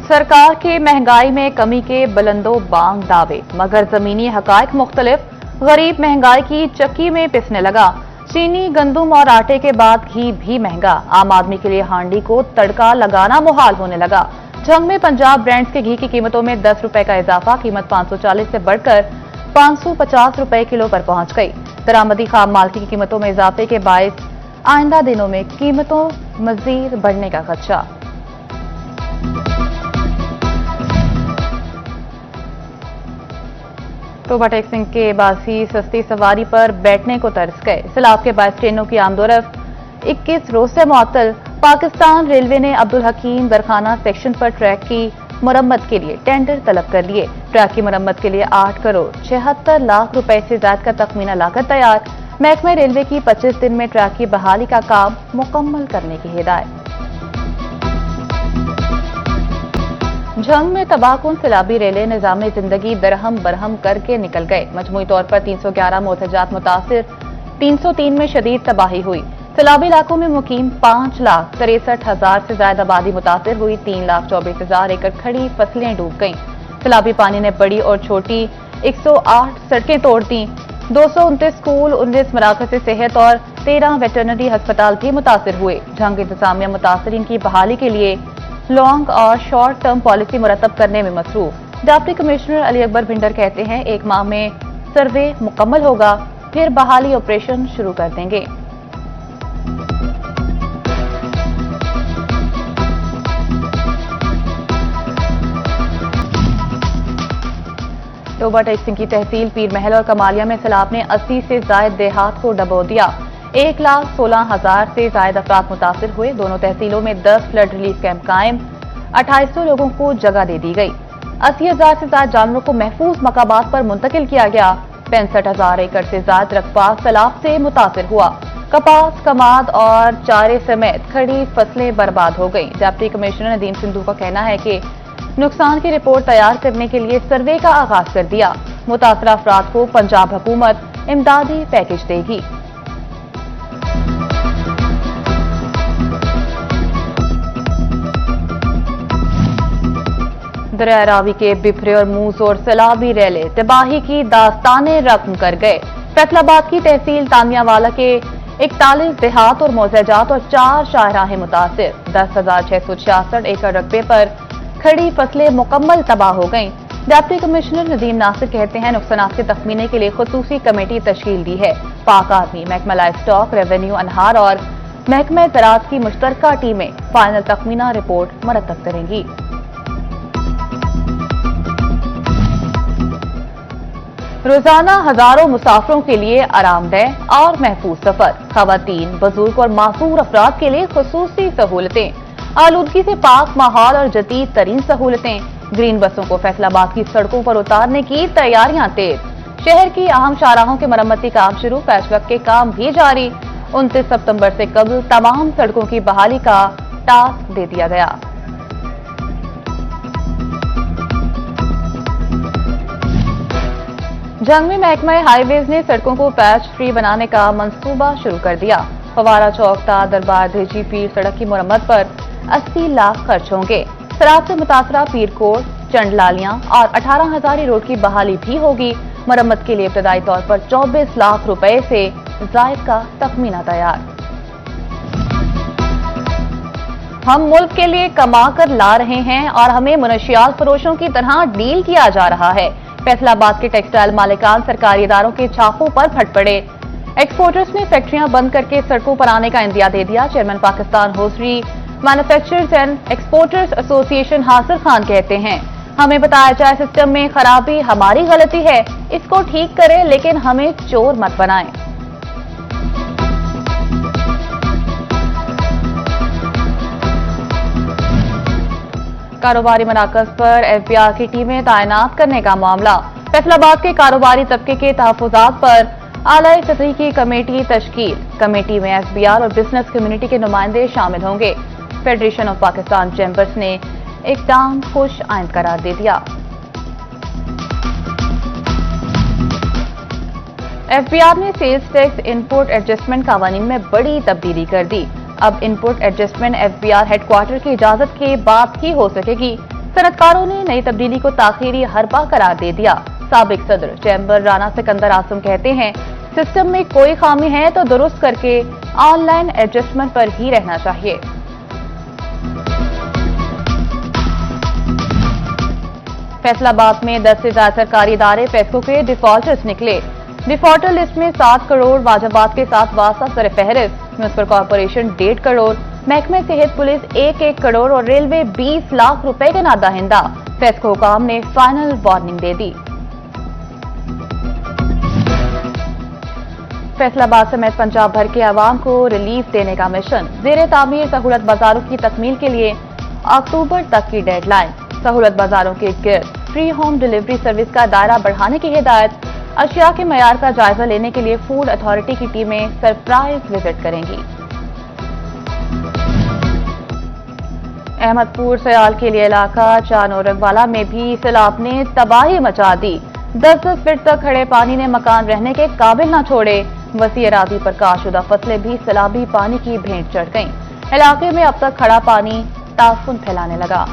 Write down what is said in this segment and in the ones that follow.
सरकार के महंगाई में कमी के बुलंदो बांग दावे, मगर जमीनी हकायक मुख्तलिफ। गरीब महंगाई की चक्की में पिसने लगा। चीनी, गंदुम और आटे के बाद घी भी महंगा। आम आदमी के लिए हांडी को तड़का लगाना मुहाल होने लगा। जंग में पंजाब ब्रांड्स के घी की कीमतों में 10 रुपए का इजाफा, कीमत 540 से बढ़कर 550 रुपए किलो पर पहुंच गई। दरामदी खाम माल की कीमतों में इजाफे के बायस आइंदा दिनों में कीमतों मजीद बढ़ने का खदशा। टोबा टैक्सिंग के बासी सस्ती सवारी पर बैठने को तरस गए। सैलाब के बायस ट्रेनों की आमदोरफ्त 21 रोज से मुअत्तल। पाकिस्तान रेलवे ने अब्दुल हकीम दरखाना सेक्शन पर ट्रैक की मुरम्मत के लिए टेंडर तलब कर लिए। ट्रैक की मुरम्मत के लिए 8 करोड़ 76 लाख रुपए से ज्यादा का तखमीना लागत तैयार। महकमे रेलवे की 25 दिन में ट्रैक की बहाली का काम मुकम्मल करने की हिदायत। जंग में तबाहकुन सैलाबी रेलें निजाम जिंदगी दरहम बरहम करके निकल गए। मजमूई तौर पर 311 मोहतजात मुतासिर, 303 में शदीद तबाही हुई। सैलाबी इलाकों में मुकीम 5,63,000 से ज्यादा आबादी मुतासिर हुई। 3,24,000 एकड़ खड़ी फसलें डूब गईं। सैलाबी पानी ने बड़ी और छोटी 108 सड़कें तोड़ दी। 229 स्कूल, 19 मराकज़ सेहत और 13 वेटरनरी अस्पताल भी मुतासिर हुए। जंग इंतजामिया मुतासरीन की बहाली के लिए लॉन्ग और शॉर्ट टर्म पॉलिसी मुरतब करने में मसरूफ। डिप्टी कमिश्नर अली अकबर भिंडर कहते हैं 1 माह में सर्वे मुकम्मल होगा, फिर बहाली ऑपरेशन शुरू कर देंगे। टोबा टैक्सिंग की तहसील पीर महल और कमालिया में सैलाब ने 80 से ज्यादा देहात को डबो दिया। 1,16,000 से ज्यादा अफराद मुतासिर हुए। दोनों तहसीलों में 10 फ्लड रिलीफ कैंप कायम, 2800 लोगों को जगह दे दी गई। 80,000 से ज्यादा जानवरों को महफूज मकामात पर मुंतकिल किया गया। 65,000 एकड़ से ज्यादा रकबा सैलाब से मुतासिर हुआ। कपास, कमाद और चारे समेत खड़ी फसलें बर्बाद हो गई। डिप्टी कमिश्नर नदीम सिंधु का कहना है कि नुकसान की रिपोर्ट तैयार करने के लिए सर्वे का आगाज कर दिया। मुतासरा अफराद को पंजाब हुकूमत इमदादी पैकेज देगी। दरिया रावी के बिफरे और मूस और सैलाबी रेले तबाही की दास्ताने रकम कर गए। फैसलाबाद की तहसील तानियावाला के 41 देहात और मौजाजात और 4 शाहराहें मुतासिर। 10,666 एकड़ रकबे पर खड़ी फसलें मुकम्मल तबाह हो गईं। डिप्टी कमिश्नर नदीम नासिर कहते हैं नुकसानात के तखमीने के लिए खुसूसी कमेटी तश्कील दी है। पाक आर्मी, महकमा लाइफ स्टॉक, रेवेन्यू, अनहार और महकमा ज़राअत की मुश्तरका टीमें फाइनल तखमीना रिपोर्ट मुरतब करेंगी। रोजाना हजारों मुसाफिरों के लिए आरामदेह और महफूज सफर। खवातीन, बुजुर्ग और मासूर अफराद के लिए खुसूसी सहूलतें। आलूदगी से पाक माहौल और जदीद तरीन सहूलतें। ग्रीन बसों को फैसलाबाद की सड़कों पर उतारने की तैयारियां तेज। शहर की अहम शाहराहों के मरम्मती काम शुरू, पैचवर्क के काम भी जारी। 29 सितंबर से कबल तमाम सड़कों की बहाली का टास्क दे दिया गया। जंग में महकमा हाईवेज ने सड़कों को पैच फ्री बनाने का मंसूबा शुरू कर दिया। फवारा चौकता दरबार देजी पीर सड़क की मुरम्मत पर 80 लाख खर्च होंगे। सैलाब से मुतासरा पीरकोट, चंडलालियां और 18,000 रोड की बहाली भी होगी। मुरम्मत के लिए इब्तदाई तौर पर 24 लाख रुपए से जायद का तखमीना तैयार। हम मुल्क के लिए कमा कर ला रहे हैं और हमें मुनशियात फरोशों की तरह डील किया जा रहा है। फैसलाबाद के टेक्सटाइल मालिकान सरकारी इदारों के छापों पर फट पड़े। एक्सपोर्टर्स ने फैक्ट्रियां बंद करके सड़कों पर आने का इंदिया दे दिया। Chairman Pakistan hosiery manufacturers and exporters association Hasir Khan कहते हैं हमें बताया जाए सिस्टम में खराबी हमारी गलती है, इसको ठीक करें लेकिन हमें चोर मत बनाएं। कारोबारी मराकज पर एफबीआर की टीमें तैनात करने का मामला। फैसलाबाद के कारोबारी तबके के तहफुजात पर आला सतही की कमेटी तश्कील। कमेटी में एफबीआर और बिजनेस कम्युनिटी के नुमाइंदे शामिल होंगे। फेडरेशन ऑफ पाकिस्तान चैंबर्स ने इक़दाम खुश आइंद करार दे दिया। एफबीआर ने सेल्स टैक्स इनपुट एडजस्टमेंट कानून में बड़ी तब्दीली कर दी। अब इनपुट एडजस्टमेंट एफबीआर हेडक्वार्टर की इजाजत के बाद ही हो सकेगी। सनतकारों ने नई तब्दीली को ताखीरी हरबा करार दे दिया। साबिक सदर चैम्बर राना सिकंदर आसम कहते हैं, सिस्टम में कोई खामी है तो दुरुस्त करके ऑनलाइन एडजस्टमेंट पर ही रहना चाहिए। फैसलाबाद में 10 से ज्यादा सरकारी इदारे फेस्को के डिफॉल्टर्स निकले। डिफॉल्टर लिस्ट में 7 करोड़, वाजबात के साथ वासा सर फहरिस्त, म्युनिसिपल कॉर्पोरेशन 1.5 करोड़, महकमे सेहत पुलिस 1 करोड़ और रेलवे 20 लाख रुपए के नादाहिंदा। फेस्को हुकाम ने फाइनल वार्निंग दे दी। फैसलाबाद समेत पंजाब भर के अवाम को रिलीफ देने का मिशन। जेर तामीर सहूलत बाजारों की तकमील के लिए अक्टूबर तक की डेडलाइन। सहूलत बाजारों के गिर्द फ्री होम डिलीवरी सर्विस का दायरा बढ़ाने की हिदायत। अशिया के मयार का जायजा लेने के लिए फूड अथॉरिटी की टीमें सरप्राइज विजिट करेंगी। अहमदपुर सयाल के लिए इलाका चानोरगवाला में भी सैलाब ने तबाही मचा दी। 10-10 फीट तक खड़े पानी ने मकान रहने के काबिल न छोड़े। वसी अराजी पर काशुदा फसलें भी सैलाबी पानी की भेंट चढ़ गईं। इलाके में अब तक खड़ा पानी ताफुन फैलाने लगा।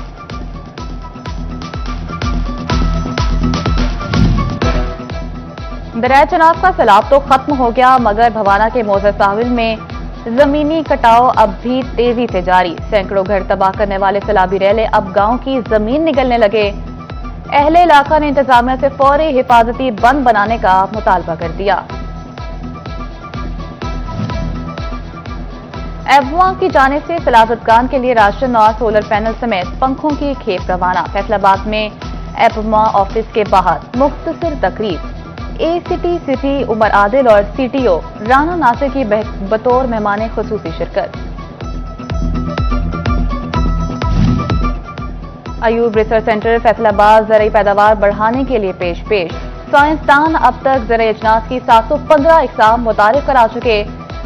दरिया चनाब का सैलाब तो खत्म हो गया, मगर भवाना के मोज़र साहिल में जमीनी कटाव अब भी तेजी से जारी। सैकड़ों घर तबाह करने वाले सैलाबी रैले अब गांव की जमीन निगलने लगे। अहले इलाका ने इंतजामिया से फौरी हिफाजती बंद बनाने का मुतालबा कर दिया। एववा की जानिब से सलाबतगान के लिए राशन और सोलर पैनल समेत पंखों की खेप रवाना। फैसलाबाद में एववा ऑफिस के बाहर मुख्तसर तकरीब। एसीटी सिटी उमर आदिल और सीटीओ राना नासिर की बतौर मेहमान खुसूसी शिरकत। अयूब रिसर्च सेंटर फैसलाबाद ज़राई पैदावार बढ़ाने के लिए पेश। साइंसदान अब तक ज़राई अजनास की 715 इकसाम मुतारिफ करा चुके।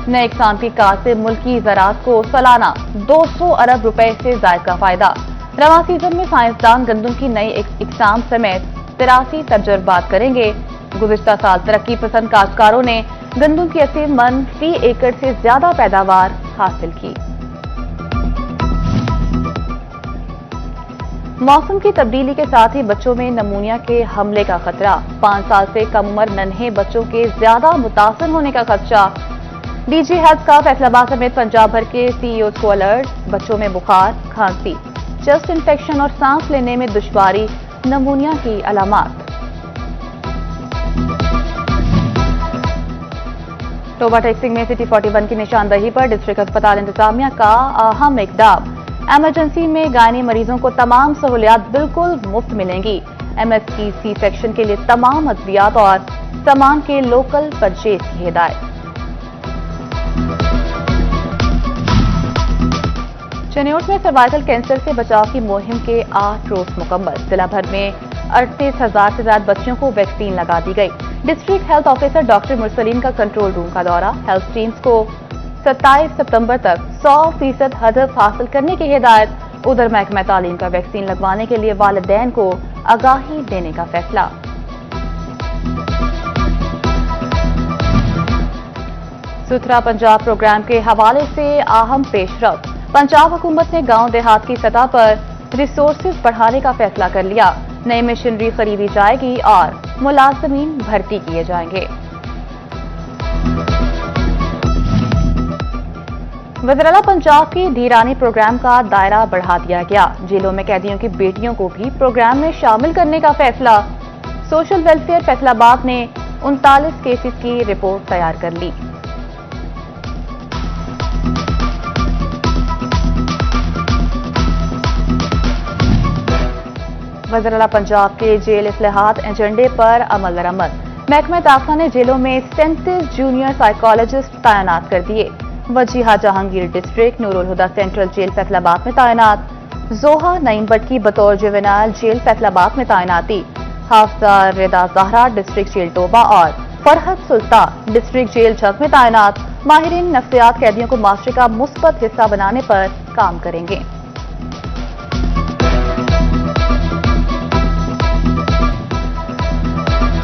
नए इकसाम की कार से मुल्की ज़राअत को सालाना 200 अरब रुपए से ज़ायद का फायदा। रवां सीजन में साइंसदान गंदम की नई इकसाम समेत 83 तजर्बात करेंगे। गुज़िश्ता साल तरक्की पसंद काश्तकारों ने गंदम की 80 मन फी एकड़ से ज्यादा पैदावार हासिल की। मौसम की तब्दीली के साथ ही बच्चों में नमूनिया के हमले का खतरा। 5 साल से कम उम्र नन्हे बच्चों के ज्यादा मुतासर होने का खदशा। डीजी हेल्थ का फैसलाबाद समेत पंजाब भर के सीईओ को अलर्ट। बच्चों में बुखार, खांसी, चेस्ट इंफेक्शन और सांस लेने में दुश्वारी नमूनिया की अलामात। टोबा टेक्सिंग में सिटी 41 की निशानदही पर डिस्ट्रिक्ट अस्पताल इंतजामिया का अहम इकदाम। एमरजेंसी में गायनी मरीजों को तमाम सहूलियात बिल्कुल मुफ्त मिलेंगी। एमएस की सी सेक्शन के लिए तमाम अद्वियात और सामान के लोकल परचेज की हिदायत। चनियोट में सर्वाइकल कैंसर से बचाव की मुहिम के 8 रोज मुकम्मल। जिला भर में 38,000 से ज्यादा बच्चों को वैक्सीन लगा दी गई। District health officer doctor Mursaleen का कंट्रोल रूम का दौरा। हेल्थ टीम्स को 27 सितंबर तक 100% हदफ हासिल करने की हिदायत। उधर महकमा तालीम का वैक्सीन लगवाने के लिए वालिदैन को आगाही देने का फैसला। सुथरा पंजाब प्रोग्राम के हवाले से अहम पेशरफ। पंजाब हुकूमत ने गांव देहात की सतह पर रिसोर्सेज बढ़ाने का फैसला कर लिया। नई मशीनरी खरीदी जाएगी और मुलाजमीन भर्ती किए जाएंगे। वज़ीर-ए-आला पंजाब की धीरानी प्रोग्राम का दायरा बढ़ा दिया गया। जेलों में कैदियों की बेटियों को भी प्रोग्राम में शामिल करने का फैसला। सोशल वेलफेयर फैसलाबाद ने 39 केसेस की रिपोर्ट तैयार कर ली। वज़ीर-ए-आला पंजाब के जेल इस्लाहात एजेंडे पर अमल दरामद। महकमा दाखिला ने जेलों में 37 जूनियर साइकोलॉजिस्ट तैनात कर दिए। वजीहा जहांगीर डिस्ट्रिक्ट नूरुल हुदा सेंट्रल जेल फैसलाबाद में तैनात। जोहा नईम भट्ट की बतौर जुवेनाइल जेल फैसलाबाद में तैनाती। हाफजा रिदा ज़हरा डिस्ट्रिक्ट जेल टोबा और फरहत सुल्तान डिस्ट्रिक्ट जेल झग में तैनात। माहिरीन नफ्सियात कैदियों को माशरे का मुस्बत हिस्सा बनाने पर काम करेंगे।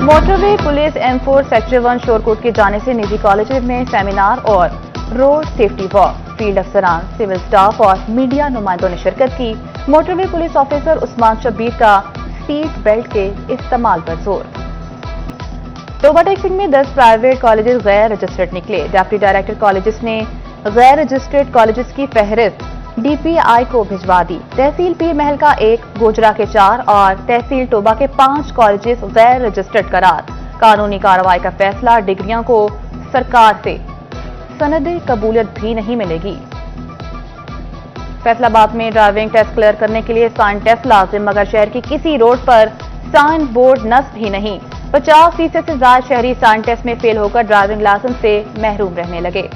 Motorway police M4 sector 1 Shorkot की जाने से निजी कॉलेज में सेमिनार और रोड सेफ्टी वॉक, फील्ड अफसरान, सिविल स्टाफ और मीडिया नुमाइंदों ने शिरकत की। Motorway police officer Usman Shabbir का सीट बेल्ट के इस्तेमाल पर जोर। ओवरटेकिंग में 10 प्राइवेट कॉलेजेस गैर रजिस्टर्ड निकले। डिप्टी डायरेक्टर कॉलेजेस ने गैर रजिस्टर्ड कॉलेजेस की फहरिस्त DPI को भिजवा दी। तहसील पीर महल का 1, गोजरा के 4 और तहसील टोबा के 5 कॉलेजेस गैर रजिस्टर्ड करार। कानूनी कार्रवाई का फैसला, डिग्रियों को सरकार से सनद कबूलियत भी नहीं मिलेगी। फैसलाबाद में ड्राइविंग टेस्ट क्लियर करने के लिए साइन टेस्ट लाजिम, मगर शहर की किसी रोड पर साइन बोर्ड नस्ब ही नहीं। 50% से ज्यादा शहरी साइन टेस्ट में फेल होकर ड्राइविंग लाइसेंस से महरूम रहने लगे।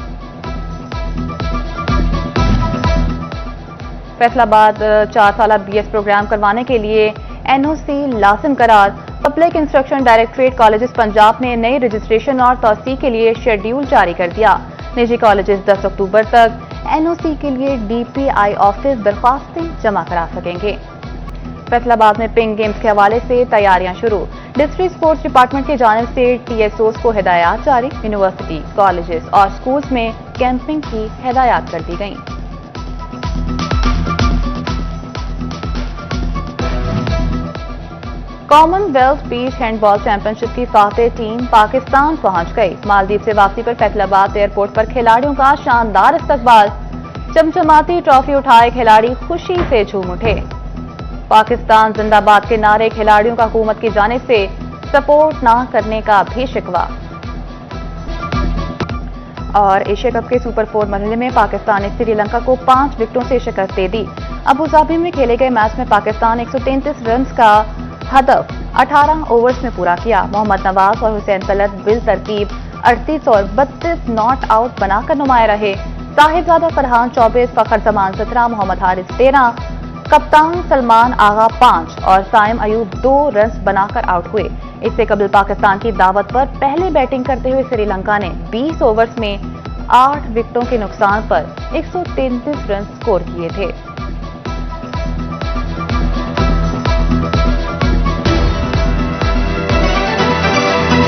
फैसलाबाद 4 साला BS प्रोग्राम करवाने के लिए NOC लाजिम करार। Public instruction directorate colleges Punjab ने नई रजिस्ट्रेशन और तौसीक के लिए शेड्यूल जारी कर दिया। निजी कॉलेजेस 10 अक्टूबर तक NOC के लिए DPI ऑफिस दरख्वास्तें जमा करा सकेंगे। फैसलाबाद में पिंक गेम्स के हवाले से तैयारियां शुरू। डिस्ट्रिक्ट स्पोर्ट्स डिपार्टमेंट की जानिब से TSOs को हिदायत जारी। यूनिवर्सिटी, कॉलेजेस और स्कूल्स में कैंपिंग की हिदायत कर दी गई। कॉमनवेल्थ बीच हैंडबॉल चैंपियनशिप की फातेह टीम पाकिस्तान पहुंच गई। मालदीव से वापसी पर फैसलाबाद एयरपोर्ट पर खिलाड़ियों का शानदार इस्तकबाल। चमचमाती ट्रॉफी उठाए खिलाड़ी खुशी से झूम उठे। पाकिस्तान जिंदाबाद के नारे खिलाड़ियों का हुकूमत की जानिब से सपोर्ट न करने का भी शिकवा। और एशिया कप के सुपर 4 मरहले में पाकिस्तान ने श्रीलंका को 5 विकेटों से शिकस्त दे दी। अबुधाबी में खेले गए मैच में पाकिस्तान 133 रन का हदफ 18 ओवर्स में पूरा किया। मोहम्मद नवाज और हुसैन तलत बिल तरतीब 38 और 32 नॉट आउट बनाकर नुमाया रहे। साहिबजादा फरहान 24, फखर जमान 17, मोहम्मद हारिस 13, कप्तान सलमान आगा 5 और साइम अयूब 2 रन बनाकर आउट हुए। इससे कबल पाकिस्तान की दावत पर पहले बैटिंग करते हुए श्रीलंका ने 20 ओवर्स में 8 विकेटों के नुकसान पर 133 रन स्कोर किए थे।